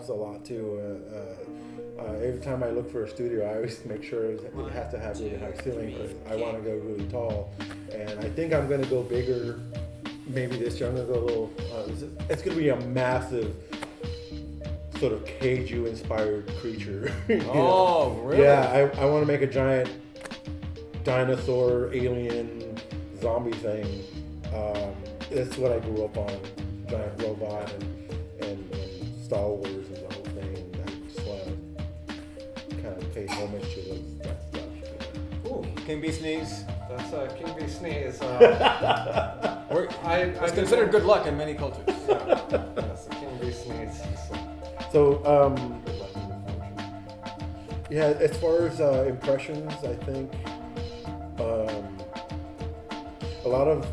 helps a lot too. Every time I look for a studio, I always make sure it has to have really high ceiling because I want to go really tall. And I think I'm going to go bigger. Maybe this year I'm going to go a little. It's going to be a massive sort of Keiju inspired creature. Oh, really? Yeah, I want to make a giant dinosaur, alien, zombie thing. That's what I grew up on. Giant robot and Star Wars and the whole thing. I just want to kind of pay homage to that stuff. Ooh, Kingbee sneeze. That's Kingbee sneeze. It's considered good luck in many cultures. Yeah, that's the Kingbee sneeze. So, Good luck in your function. yeah, as far as impressions, I think a lot of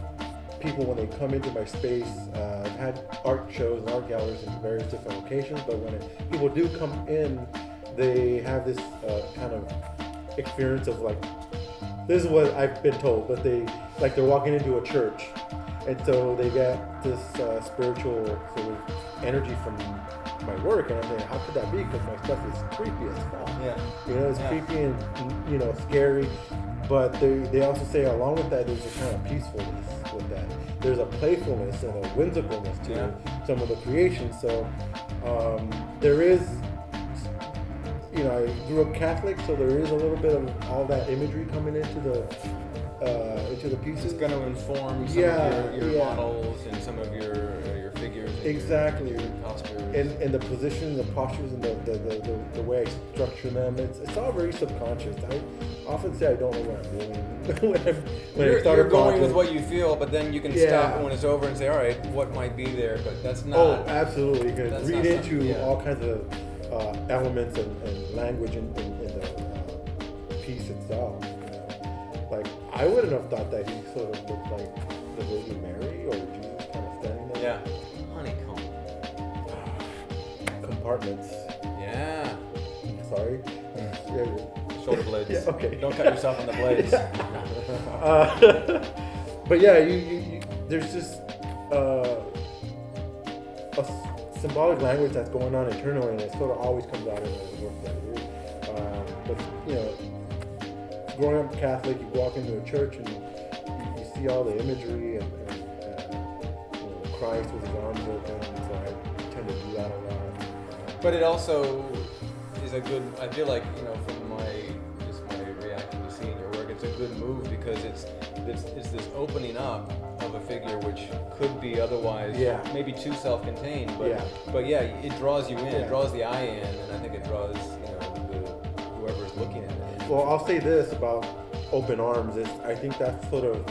people, when they come into my space, I've had art shows and art galleries in various different locations, but when people do come in, they have this kind of experience of like, this is what I've been told, but they're walking into a church, and so they get this spiritual sort of energy from my work, and I'm thinking, how could that be? Because my stuff is creepy as fuck. Yeah. You know, it's creepy and scary, but they also say along with that, there's a kind of peacefulness with that. There's a playfulness and a whimsicalness to some of the creations. So there is, I grew up Catholic, so there is a little bit of all that imagery coming into the pieces. It's going to inform some of your models and some of your figures. Exactly. Your postures. And the position, the postures, and the way I structure them, it's all very subconscious. I often say I don't know what I'm doing when I start you're a going project. with what you feel, but then you can stop when it's over and say, all right, what might be there? But that's not. Oh, absolutely. You can that's read not into all kinds of elements and language in the piece itself. Like, I wouldn't have thought that he sort of looked like the Virgin Mary or Jesus kind of standing there. Yeah. Honeycomb. Compartments. Yeah. Sorry. Shoulder blades. Yeah, okay. Don't cut yourself on the blades. But yeah, you there's just a symbolic language that's going on internally, and it sort of always comes out in the work that I do. But growing up Catholic, you walk into a church and you see all the imagery and Christ with his arms open. So I tend to do that a lot. But it also is a good. I feel like from my reaction to seeing your work, it's a good move because it's this opening up of a figure which could be otherwise maybe too self-contained, but it draws you in, it draws the eye in, and I think it draws whoever's looking at it. Well, I'll say this about open arms is I think that sort of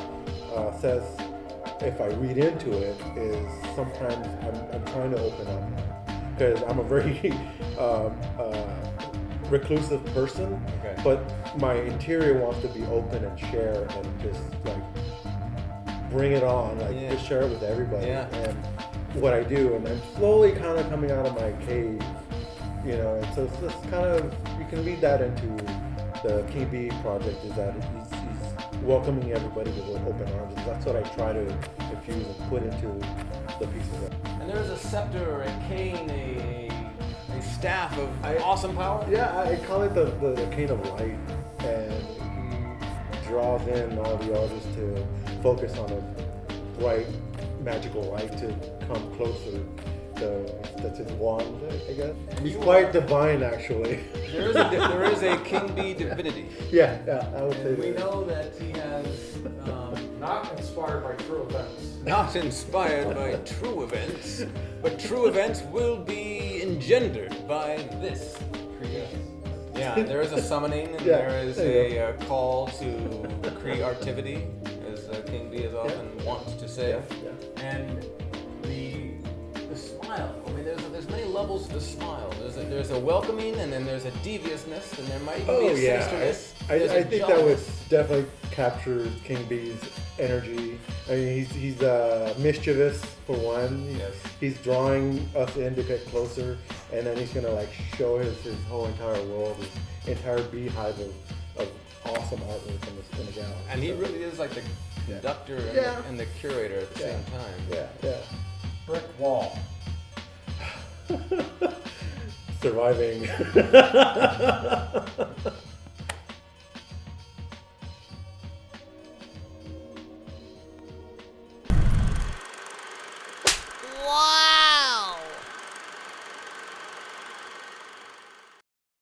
says, if I read into it, is sometimes I'm trying to open up because I'm a very reclusive person, but my interior wants to be open and share and just like bring it on, just share it with everybody. And what I do, and I'm slowly kind of coming out of my cave, and so it's just kind of, you can read that into the Kingbee project, is that he's welcoming everybody with open arms. And that's what I try to infuse and put into the pieces. And there's a scepter, a cane, a staff of awesome power? Yeah, I call it the cane of light, and he draws in all the artists to focus on a bright, magical light to come closer. That's his wand, I guess. He's quite divine, actually. There is a Kingbee divinity. Yeah, I would say we that. know that he has not inspired by true events. Not inspired by true events, but true events will be engendered by this creation. Yeah, there is a summoning, and there is a call to creativity, as Kingbee is often wont to say. And the smile. I mean, there's many levels to the smile. There's a welcoming, and then there's a deviousness, and there might even be a sinisterness. I think that would definitely capture Kingbee's energy. I mean, he's mischievous for one. Yes. He's drawing us in to get closer, and then he's gonna show his whole entire world, his entire beehive of awesome artwork in the gallery. And he really is like the conductor and the curator at the same time. Yeah. Brick wall. surviving.